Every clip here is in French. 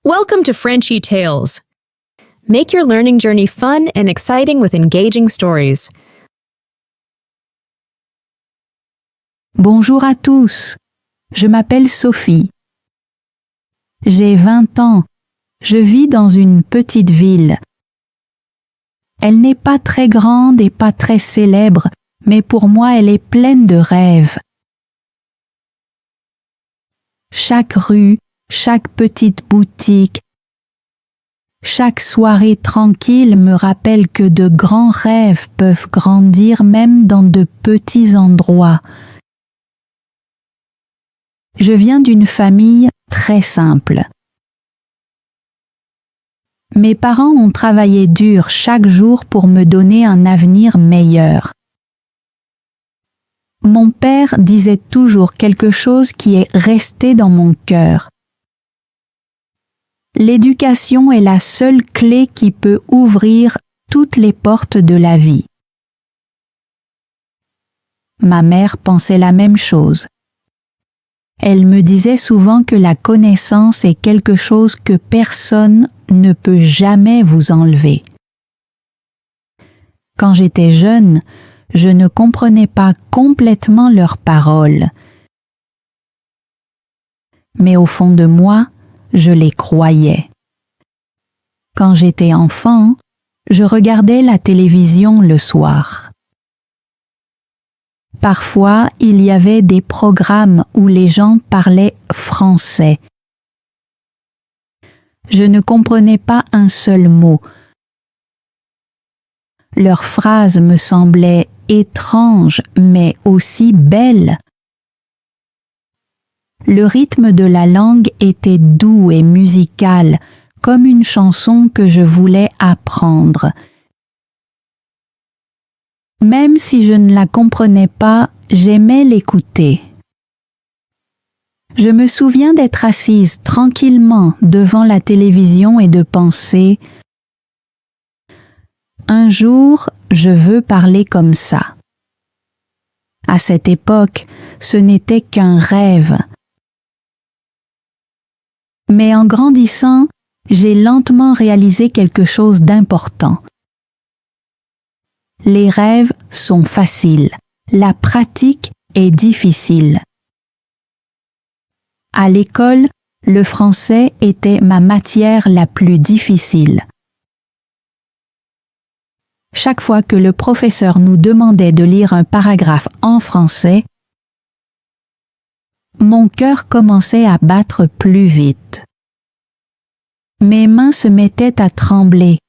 Welcome to Frenchy Tales. Make your learning journey fun and exciting with engaging stories. Bonjour à tous, je m'appelle Sophie. J'ai 20 ans, je vis dans une petite ville. Elle n'est pas très grande et pas très célèbre, mais pour moi elle est pleine de rêves. Chaque rue, chaque petite boutique, chaque soirée tranquille me rappelle que de grands rêves peuvent grandir même dans de petits endroits. Je viens d'une famille très simple. Mes parents ont travaillé dur chaque jour pour me donner un avenir meilleur. Mon père disait toujours quelque chose qui est resté dans mon cœur. L'éducation est la seule clé qui peut ouvrir toutes les portes de la vie. Ma mère pensait la même chose. Elle me disait souvent que la connaissance est quelque chose que personne ne peut jamais vous enlever. Quand j'étais jeune, je ne comprenais pas complètement leurs paroles. Mais au fond de moi, je les croyais. Quand j'étais enfant, je regardais la télévision le soir. Parfois, il y avait des programmes où les gens parlaient français. Je ne comprenais pas un seul mot. Leurs phrases me semblaient étranges, mais aussi belles. Le rythme de la langue était doux et musical, comme une chanson que je voulais apprendre. Même si je ne la comprenais pas, j'aimais l'écouter. Je me souviens d'être assise tranquillement devant la télévision et de penser « Un jour, je veux parler comme ça ». À cette époque, ce n'était qu'un rêve. Mais en grandissant, j'ai lentement réalisé quelque chose d'important. Les rêves sont faciles, la pratique est difficile. À l'école, le français était ma matière la plus difficile. Chaque fois que le professeur nous demandait de lire un paragraphe en français, mon cœur commençait à battre plus vite. Mes mains se mettaient à trembler,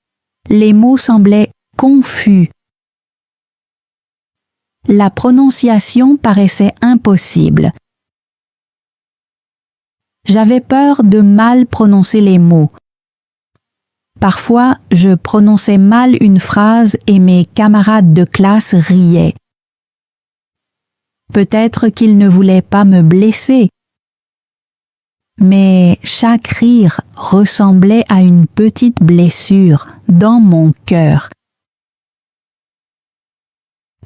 les mots semblaient confus. La prononciation paraissait impossible. J'avais peur de mal prononcer les mots. Parfois, je prononçais mal une phrase et mes camarades de classe riaient. Peut-être qu'ils ne voulaient pas me blesser, mais chaque rire ressemblait à une petite blessure dans mon cœur.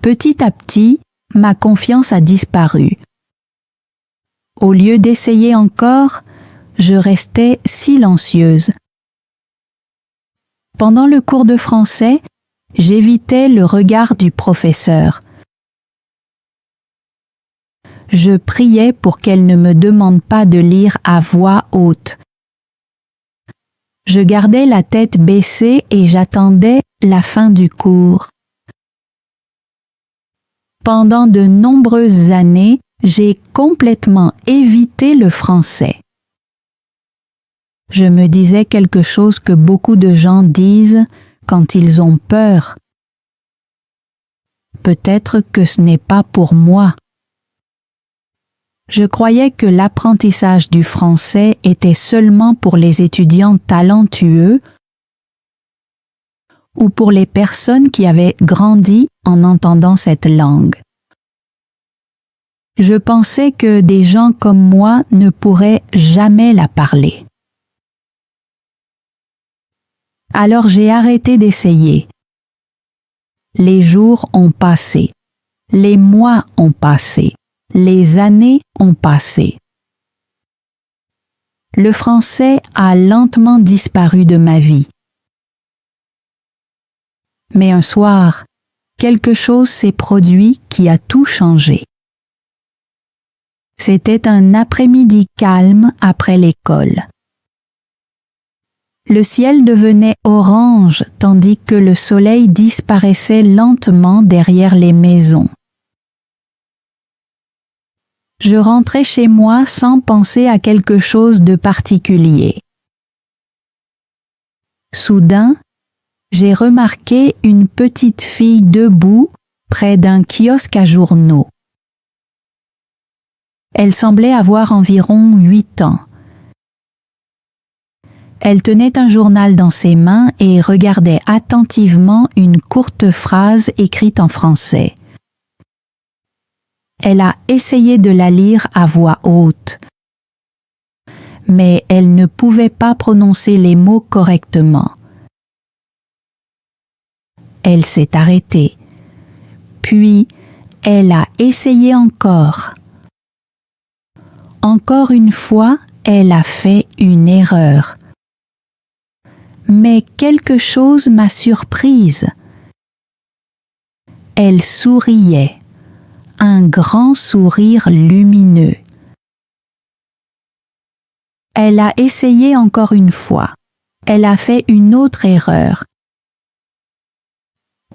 Petit à petit, ma confiance a disparu. Au lieu d'essayer encore, je restais silencieuse. Pendant le cours de français, j'évitais le regard du professeur. Je priais pour qu'elle ne me demande pas de lire à voix haute. Je gardais la tête baissée et j'attendais la fin du cours. Pendant de nombreuses années, j'ai complètement évité le français. Je me disais quelque chose que beaucoup de gens disent quand ils ont peur. Peut-être que ce n'est pas pour moi. Je croyais que l'apprentissage du français était seulement pour les étudiants talentueux ou pour les personnes qui avaient grandi en entendant cette langue. Je pensais que des gens comme moi ne pourraient jamais la parler. Alors j'ai arrêté d'essayer. Les jours ont passé, les mois ont passé, les années ont passé. Le français a lentement disparu de ma vie. Mais un soir, quelque chose s'est produit qui a tout changé. C'était un après-midi calme après l'école. Le ciel devenait orange tandis que le soleil disparaissait lentement derrière les maisons. Je rentrais chez moi sans penser à quelque chose de particulier. Soudain, j'ai remarqué une petite fille debout près d'un kiosque à journaux. Elle semblait avoir environ 8 ans. Elle tenait un journal dans ses mains et regardait attentivement une courte phrase écrite en français. Elle a essayé de la lire à voix haute, mais elle ne pouvait pas prononcer les mots correctement. Elle s'est arrêtée, puis elle a essayé encore. Encore une fois, elle a fait une erreur. Mais quelque chose m'a surprise. Elle souriait. Un grand sourire lumineux. Elle a essayé encore une fois. Elle a fait une autre erreur.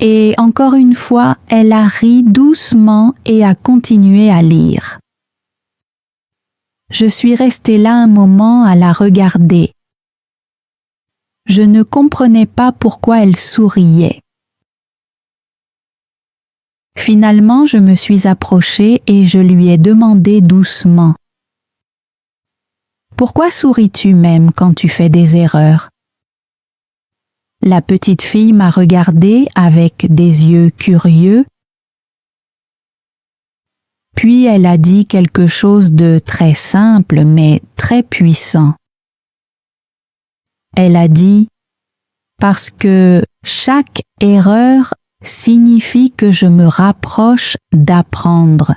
Et encore une fois, elle a ri doucement et a continué à lire. Je suis restée là un moment à la regarder. Je ne comprenais pas pourquoi elle souriait. Finalement, je me suis approchée et je lui ai demandé doucement : « Pourquoi souris-tu même quand tu fais des erreurs ? » La petite fille m'a regardée avec des yeux curieux, puis elle a dit quelque chose de très simple mais très puissant. Elle a dit : « Parce que chaque erreur signifie que je me rapproche d'apprendre. »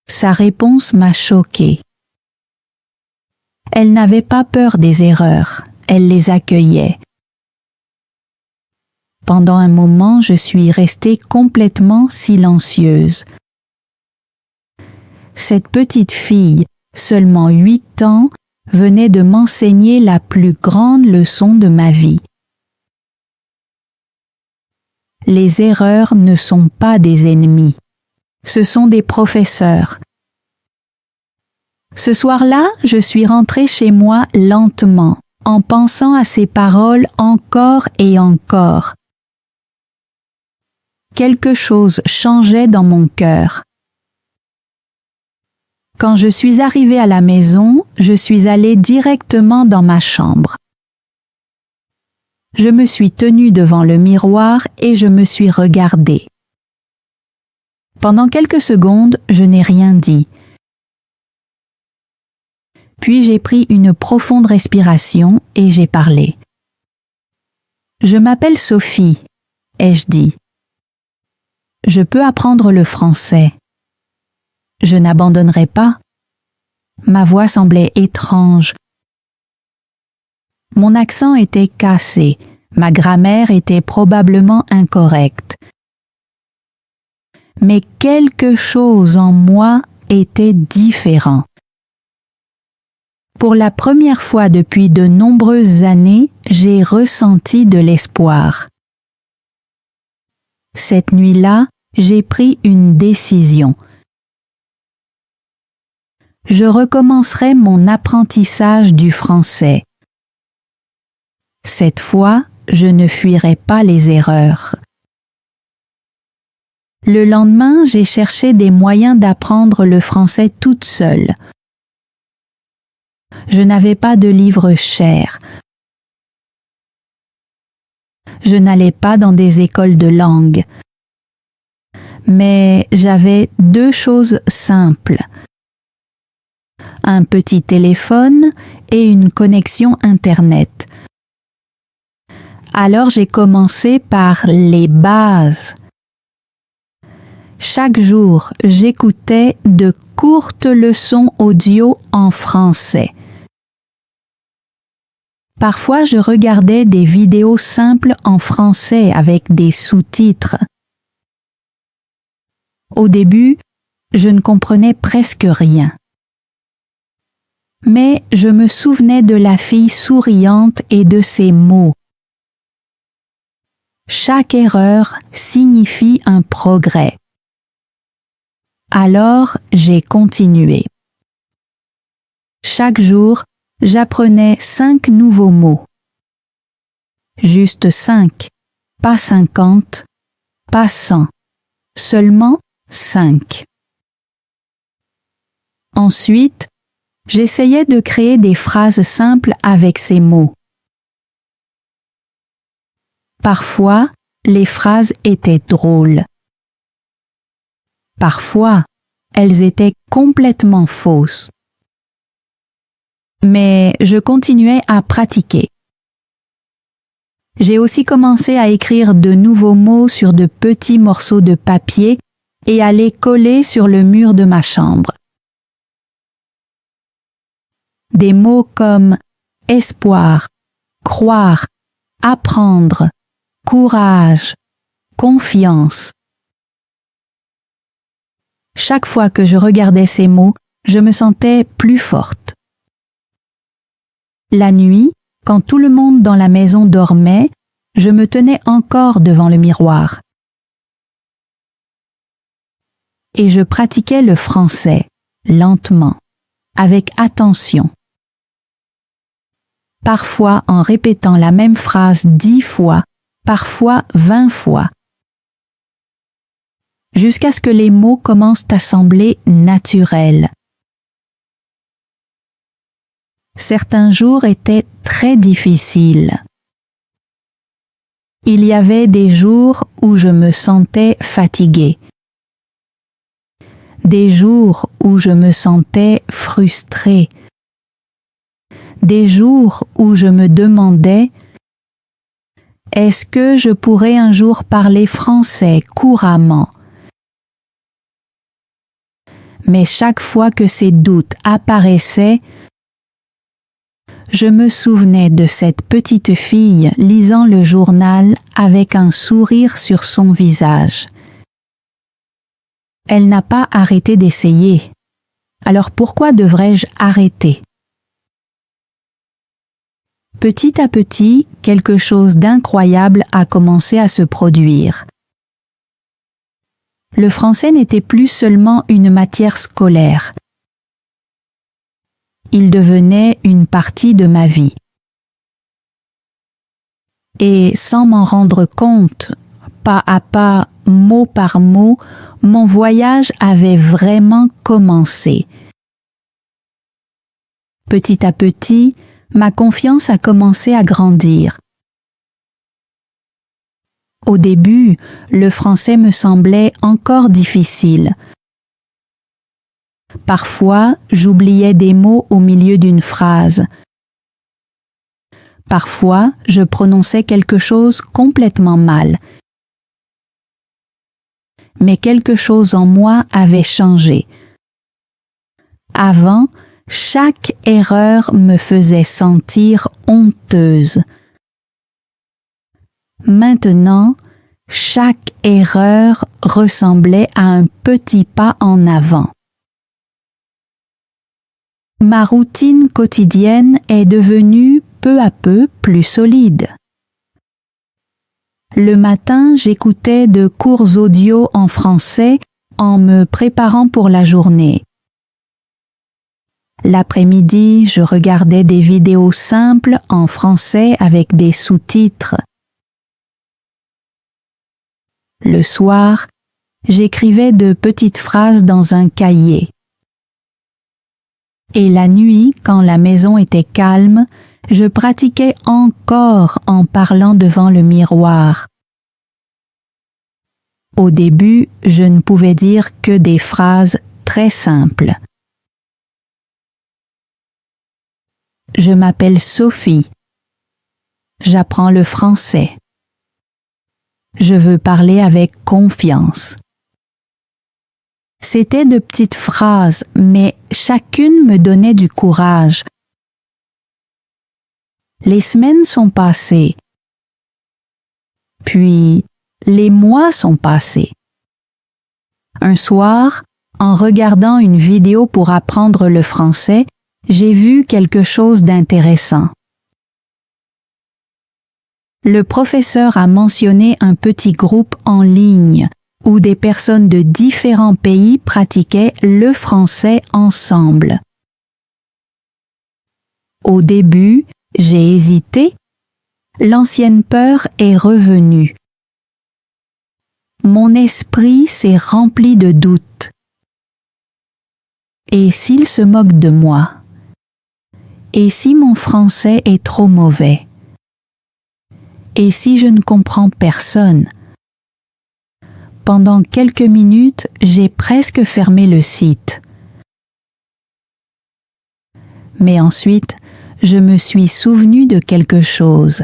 Sa réponse m'a choquée. Elle n'avait pas peur des erreurs, elle les accueillait. Pendant un moment, je suis restée complètement silencieuse. Cette petite fille, seulement 8 ans, venait de m'enseigner la plus grande leçon de ma vie. Les erreurs ne sont pas des ennemis, ce sont des professeurs. Ce soir-là, je suis rentrée chez moi lentement, en pensant à ces paroles encore et encore. Quelque chose changeait dans mon cœur. Quand je suis arrivée à la maison, je suis allée directement dans ma chambre. Je me suis tenue devant le miroir et je me suis regardée. Pendant quelques secondes, je n'ai rien dit. Puis j'ai pris une profonde respiration et j'ai parlé. « Je m'appelle Sophie », ai-je dit. « Je peux apprendre le français. Je n'abandonnerai pas. » Ma voix semblait étrange. Mon accent était cassé, ma grammaire était probablement incorrecte. Mais quelque chose en moi était différent. Pour la première fois depuis de nombreuses années, j'ai ressenti de l'espoir. Cette nuit-là, j'ai pris une décision. Je recommencerai mon apprentissage du français. Cette fois, je ne fuirai pas les erreurs. Le lendemain, j'ai cherché des moyens d'apprendre le français toute seule. Je n'avais pas de livres chers. Je n'allais pas dans des écoles de langue. Mais j'avais 2 choses simples. Un petit téléphone et une connexion Internet. Alors j'ai commencé par les bases. Chaque jour, j'écoutais de courtes leçons audio en français. Parfois, je regardais des vidéos simples en français avec des sous-titres. Au début, je ne comprenais presque rien. Mais je me souvenais de la fille souriante et de ses mots. Chaque erreur signifie un progrès. Alors, j'ai continué. Chaque jour, j'apprenais 5 nouveaux mots. Juste 5, pas 50, pas 100, seulement 5. Ensuite, j'essayais de créer des phrases simples avec ces mots. Parfois, les phrases étaient drôles. Parfois, elles étaient complètement fausses. Mais je continuais à pratiquer. J'ai aussi commencé à écrire de nouveaux mots sur de petits morceaux de papier et à les coller sur le mur de ma chambre. Des mots comme espoir, croire, apprendre, courage, confiance. Chaque fois que je regardais ces mots, je me sentais plus forte. La nuit, quand tout le monde dans la maison dormait, je me tenais encore devant le miroir. Et je pratiquais le français, lentement, avec attention. Parfois en répétant la même phrase 10 fois, parfois 20 fois, jusqu'à ce que les mots commencent à sembler naturels. Certains jours étaient très difficiles. Il y avait des jours où je me sentais fatiguée. Des jours où je me sentais frustrée. Des jours où je me demandais « Est-ce que je pourrais un jour parler français couramment ?» Mais chaque fois que ces doutes apparaissaient, je me souvenais de cette petite fille lisant le journal avec un sourire sur son visage. Elle n'a pas arrêté d'essayer. Alors pourquoi devrais-je arrêter ? Petit à petit, quelque chose d'incroyable a commencé à se produire. Le français n'était plus seulement une matière scolaire. Il devenait une partie de ma vie. Et sans m'en rendre compte, pas à pas, mot par mot, mon voyage avait vraiment commencé. Petit à petit, ma confiance a commencé à grandir. Au début, le français me semblait encore difficile. Parfois, j'oubliais des mots au milieu d'une phrase. Parfois, je prononçais quelque chose complètement mal. Mais quelque chose en moi avait changé. Avant, chaque erreur me faisait sentir honteuse. Maintenant, chaque erreur ressemblait à un petit pas en avant. Ma routine quotidienne est devenue peu à peu plus solide. Le matin, j'écoutais de courts audios en français en me préparant pour la journée. L'après-midi, je regardais des vidéos simples en français avec des sous-titres. Le soir, j'écrivais de petites phrases dans un cahier. Et la nuit, quand la maison était calme, je pratiquais encore en parlant devant le miroir. Au début, je ne pouvais dire que des phrases très simples. Je m'appelle Sophie. J'apprends le français. Je veux parler avec confiance. C'étaient de petites phrases, mais chacune me donnait du courage. Les semaines sont passées. Puis, les mois sont passés. Un soir, en regardant une vidéo pour apprendre le français, j'ai vu quelque chose d'intéressant. Le professeur a mentionné un petit groupe en ligne où des personnes de différents pays pratiquaient le français ensemble. Au début, j'ai hésité. L'ancienne peur est revenue. Mon esprit s'est rempli de doutes. Et s'il se moque de moi? Et si mon français est trop mauvais? Et si je ne comprends personne? Pendant quelques minutes, j'ai presque fermé le site. Mais ensuite, je me suis souvenu de quelque chose.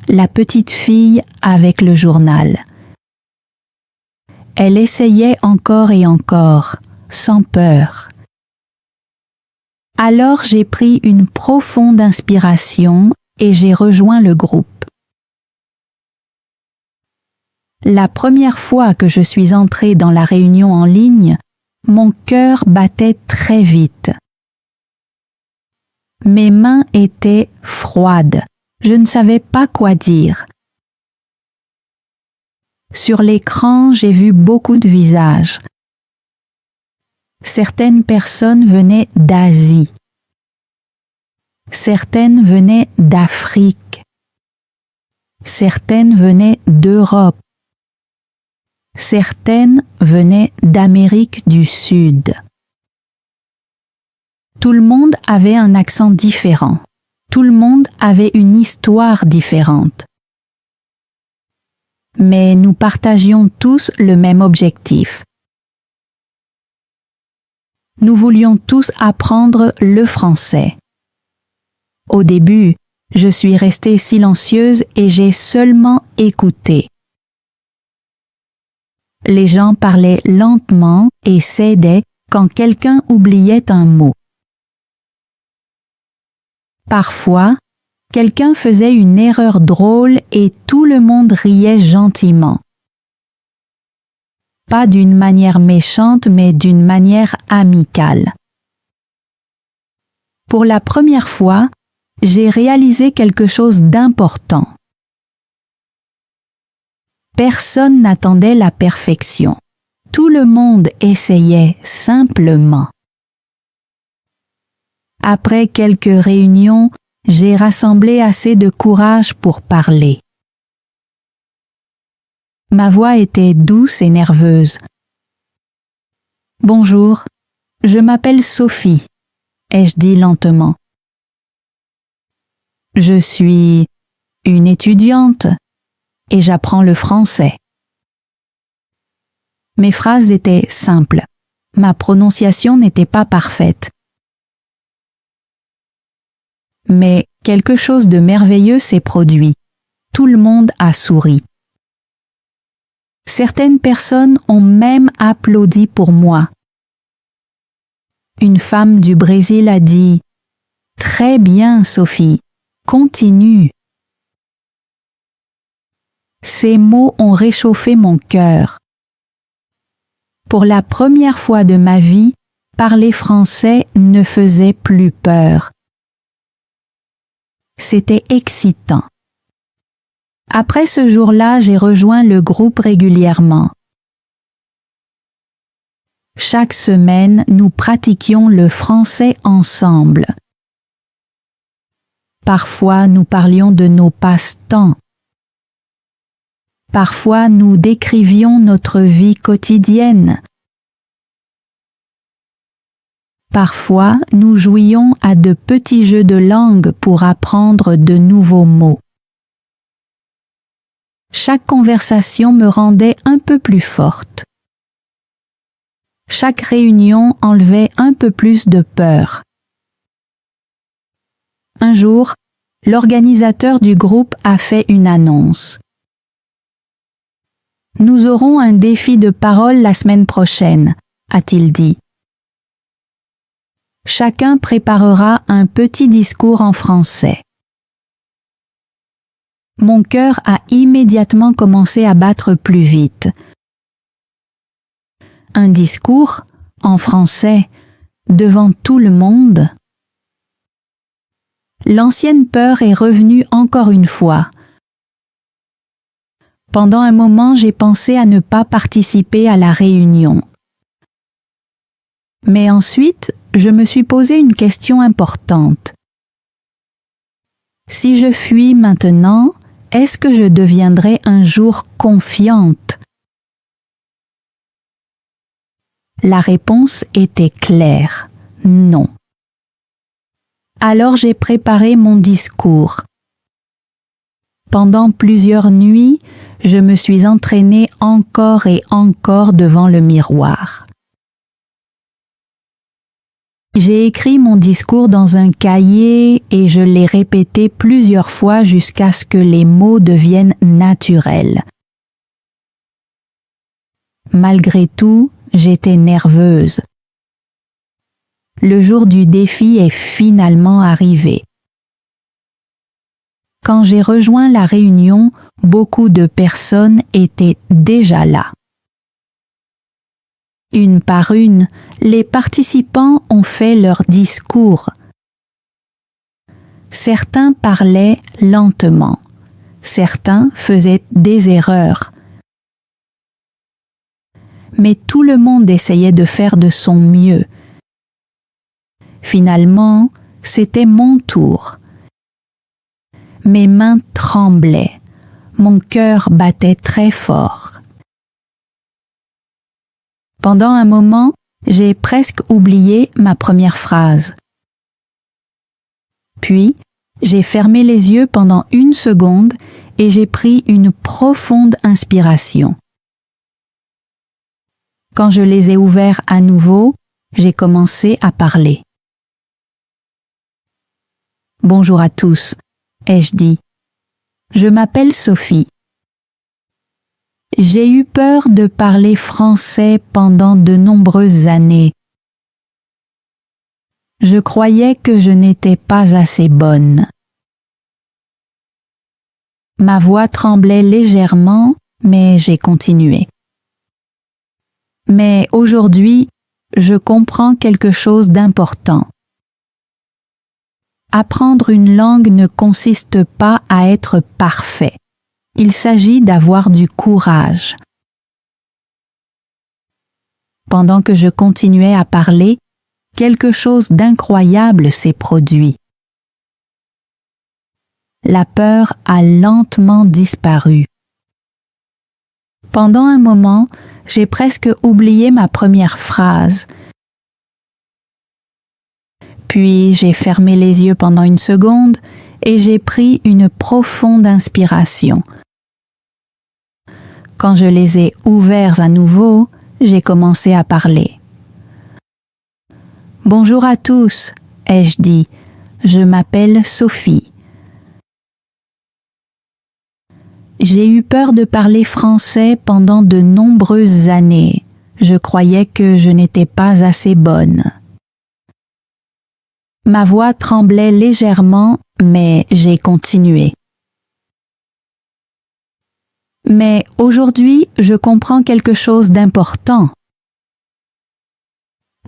La petite fille avec le journal. Elle essayait encore et encore, sans peur. Alors j'ai pris une profonde inspiration et j'ai rejoint le groupe. La première fois que je suis entrée dans la réunion en ligne, mon cœur battait très vite. Mes mains étaient froides. Je ne savais pas quoi dire. Sur l'écran, j'ai vu beaucoup de visages. Certaines personnes venaient d'Asie. Certaines venaient d'Afrique. Certaines venaient d'Europe. Certaines venaient d'Amérique du Sud. Tout le monde avait un accent différent. Tout le monde avait une histoire différente. Mais nous partagions tous le même objectif. Nous voulions tous apprendre le français. Au début, je suis restée silencieuse et j'ai seulement écouté. Les gens parlaient lentement et s'aidaient quand quelqu'un oubliait un mot. Parfois, quelqu'un faisait une erreur drôle et tout le monde riait gentiment. Pas d'une manière méchante, mais d'une manière amicale. Pour la première fois, j'ai réalisé quelque chose d'important. Personne n'attendait la perfection. Tout le monde essayait simplement. Après quelques réunions, j'ai rassemblé assez de courage pour parler. Ma voix était douce et nerveuse. Bonjour, je m'appelle Sophie, ai-je dit lentement. Je suis une étudiante et j'apprends le français. Mes phrases étaient simples. Ma prononciation n'était pas parfaite. Mais quelque chose de merveilleux s'est produit. Tout le monde a souri. Certaines personnes ont même applaudi pour moi. Une femme du Brésil a dit « Très bien, Sophie, continue ». Ces mots ont réchauffé mon cœur. Pour la première fois de ma vie, parler français ne faisait plus peur. C'était excitant. Après ce jour-là, j'ai rejoint le groupe régulièrement. Chaque semaine, nous pratiquions le français ensemble. Parfois, nous parlions de nos passe-temps. Parfois, nous décrivions notre vie quotidienne. Parfois, nous jouions à de petits jeux de langue pour apprendre de nouveaux mots. Chaque conversation me rendait un peu plus forte. Chaque réunion enlevait un peu plus de peur. Un jour, l'organisateur du groupe a fait une annonce. Nous aurons un défi de parole la semaine prochaine, a-t-il dit. Chacun préparera un petit discours en français. Mon cœur a immédiatement commencé à battre plus vite. Un discours, en français, devant tout le monde. L'ancienne peur est revenue encore une fois. Pendant un moment, j'ai pensé à ne pas participer à la réunion. Mais ensuite, je me suis posé une question importante. Si je fuis maintenant, est-ce que je deviendrai un jour confiante? La réponse était claire, non. Alors j'ai préparé mon discours. Pendant plusieurs nuits, je me suis entraînée encore et encore devant le miroir. J'ai écrit mon discours dans un cahier et je l'ai répété plusieurs fois jusqu'à ce que les mots deviennent naturels. Malgré tout, j'étais nerveuse. Le jour du défi est finalement arrivé. Quand j'ai rejoint la réunion, beaucoup de personnes étaient déjà là. Une par une, les participants ont fait leur discours. Certains parlaient lentement, certains faisaient des erreurs. Mais tout le monde essayait de faire de son mieux. Finalement, c'était mon tour. Mes mains tremblaient, mon cœur battait très fort. Pendant un moment, j'ai presque oublié ma première phrase. Puis, j'ai fermé les yeux pendant 1 seconde et j'ai pris une profonde inspiration. Quand je les ai ouverts à nouveau, j'ai commencé à parler. « Bonjour à tous », ai-je dit. « Je m'appelle Sophie. J'ai eu peur de parler français pendant de nombreuses années. Je croyais que je n'étais pas assez bonne. Ma voix tremblait légèrement, mais j'ai continué. Mais aujourd'hui, je comprends quelque chose d'important. Apprendre une langue ne consiste pas à être parfait. Il s'agit d'avoir du courage. Pendant que je continuais à parler, quelque chose d'incroyable s'est produit. La peur a lentement disparu. Pendant un moment, j'ai presque oublié ma première phrase. Puis j'ai fermé les yeux pendant 1 seconde et j'ai pris une profonde inspiration. Quand je les ai ouverts à nouveau, j'ai commencé à parler. « Bonjour à tous », ai-je dit. « Je m'appelle Sophie. J'ai eu peur de parler français pendant de nombreuses années. Je croyais que je n'étais pas assez bonne. Ma voix tremblait légèrement, mais j'ai continué. Mais aujourd'hui, je comprends quelque chose d'important.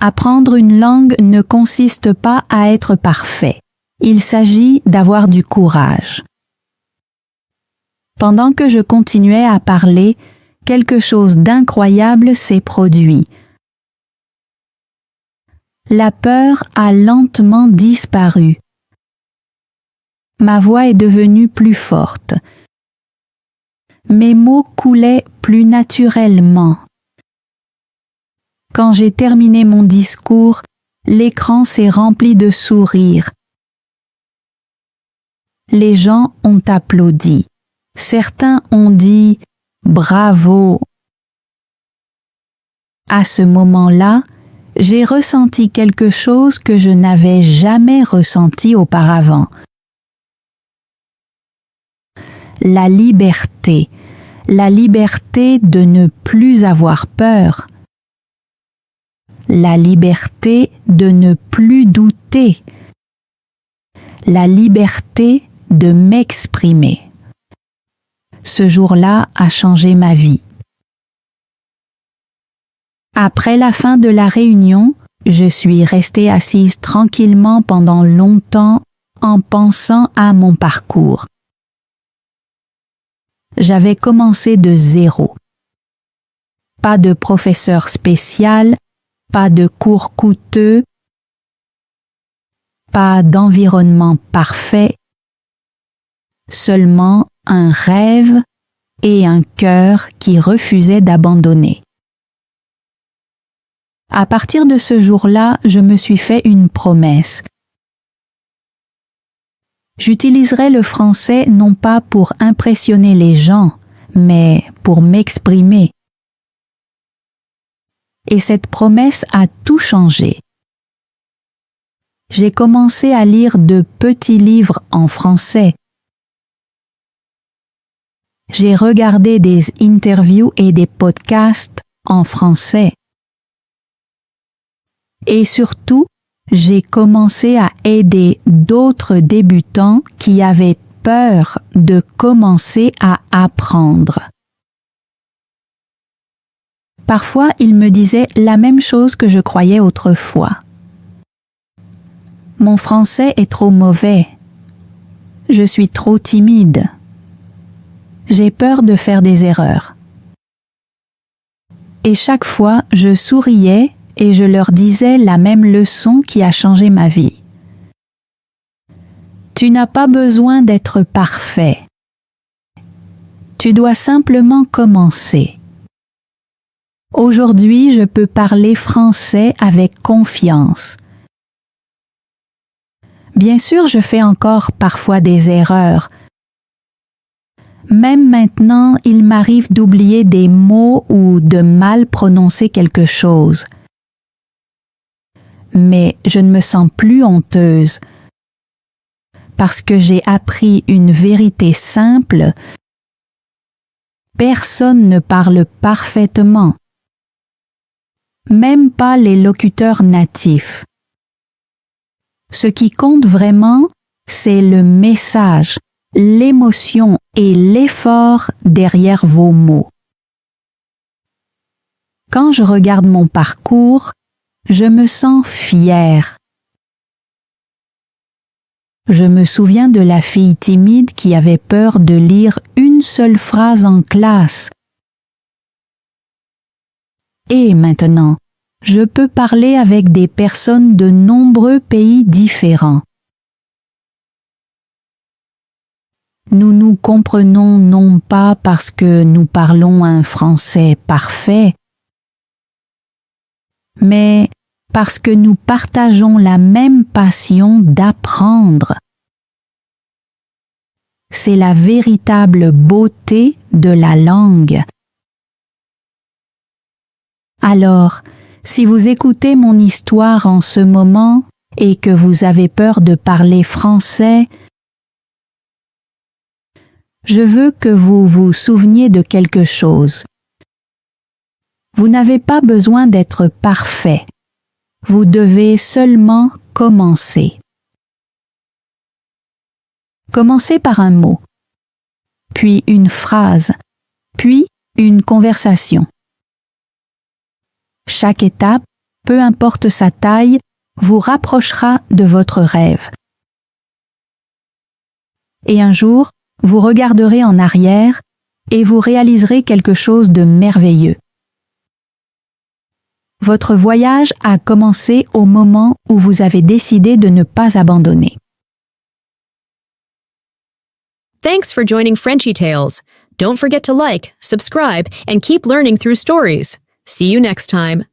Apprendre une langue ne consiste pas à être parfait. Il s'agit d'avoir du courage. Pendant que je continuais à parler, quelque chose d'incroyable s'est produit. La peur a lentement disparu. Ma voix est devenue plus forte. Mes mots coulaient plus naturellement. Quand j'ai terminé mon discours, l'écran s'est rempli de sourires. Les gens ont applaudi. Certains ont dit « Bravo ». À ce moment-là, j'ai ressenti quelque chose que je n'avais jamais ressenti auparavant. La liberté, la liberté de ne plus avoir peur, la liberté de ne plus douter, la liberté de m'exprimer. Ce jour-là a changé ma vie. Après la fin de la réunion, je suis restée assise tranquillement pendant longtemps en pensant à mon parcours. J'avais commencé de zéro. Pas de professeur spécial, pas de cours coûteux, pas d'environnement parfait, seulement un rêve et un cœur qui refusait d'abandonner. À partir de ce jour-là, je me suis fait une promesse. J'utiliserai le français non pas pour impressionner les gens, mais pour m'exprimer. Et cette promesse a tout changé. J'ai commencé à lire de petits livres en français. J'ai regardé des interviews et des podcasts en français. Et surtout, j'ai commencé à aider d'autres débutants qui avaient peur de commencer à apprendre. Parfois, ils me disaient la même chose que je croyais autrefois. Mon français est trop mauvais. Je suis trop timide. J'ai peur de faire des erreurs. Et chaque fois, je souriais et je leur disais la même leçon qui a changé ma vie. Tu n'as pas besoin d'être parfait. Tu dois simplement commencer. Aujourd'hui, je peux parler français avec confiance. Bien sûr, je fais encore parfois des erreurs. Même maintenant, il m'arrive d'oublier des mots ou de mal prononcer quelque chose. Mais je ne me sens plus honteuse parce que j'ai appris une vérité simple. Personne ne parle parfaitement, même pas les locuteurs natifs. Ce qui compte vraiment, c'est le message, l'émotion et l'effort derrière vos mots. Quand je regarde mon parcours, je me sens fière. Je me souviens de la fille timide qui avait peur de lire une seule phrase en classe. Et maintenant, je peux parler avec des personnes de nombreux pays différents. Nous nous comprenons non pas parce que nous parlons un français parfait, mais parce que nous partageons la même passion d'apprendre. C'est la véritable beauté de la langue. Alors, si vous écoutez mon histoire en ce moment et que vous avez peur de parler français, je veux que vous vous souveniez de quelque chose. Vous n'avez pas besoin d'être parfait. Vous devez seulement commencer. Commencez par un mot, puis une phrase, puis une conversation. Chaque étape, peu importe sa taille, vous rapprochera de votre rêve. Et un jour, vous regarderez en arrière et vous réaliserez quelque chose de merveilleux. Votre voyage a commencé au moment où vous avez décidé de ne pas abandonner. Thanks for joining Frenchy Tales. Don't forget to like, subscribe, and keep learning through stories. See you next time.